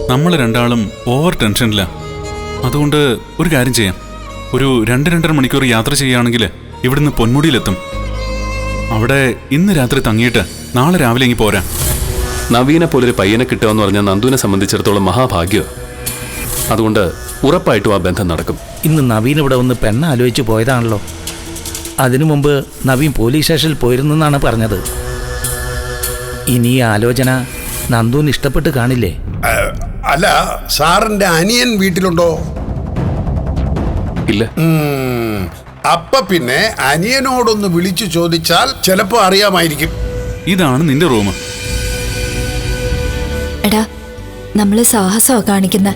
നമ്മൾ രണ്ടാളും ഓവർ ടെൻഷനില്ല. അതുകൊണ്ട് ഒരു കാര്യം ചെയ്യാം. ഒരു 2-2.5 മണിക്കൂർ യാത്ര ചെയ്യുകയാണെങ്കിൽ ഇവിടുന്ന് പൊന്മുടിയിലെത്തും. അവിടെ ഇന്ന് രാത്രി തങ്ങിയിട്ട് നാളെ രാവിലെ ഇങ്ങി പോരാ. നവീനെ പോലൊരു പയ്യനെ കിട്ടുകയെന്ന് പറഞ്ഞാൽ നന്ദുവിനെ സംബന്ധിച്ചിടത്തോളം മഹാഭാഗ്യം. അതുകൊണ്ട് ഉറപ്പായിട്ടും ആ ബന്ധം നടക്കും. ഇന്ന് നവീൻ ഇവിടെ ഒന്ന് പെണ്ണ് ആലോചിച്ച് പോയതാണല്ലോ. അതിനു മുമ്പ് നവീൻ പോലീസ് സ്റ്റേഷനിൽ പോയിരുന്നെന്നാണ് പറഞ്ഞത്. ഇനി ഈ ആലോചന നന്ദുവിന് ഇഷ്ടപ്പെട്ട് കാണില്ലേ? അല്ല, സാറിന്റെ അനിയൻ വീട്ടിലുണ്ടോ? ഇല്ല. അപ്പ പിന്നെ അനിയനോടൊന്ന് വിളിച്ചു ചോദിച്ചാൽ ചിലപ്പോ അറിയാമായിരിക്കും. ഇതാണ് നിന്റെ റൂം. എടാ, നമ്മള് സാഹസമാ കാണിക്കുന്ന.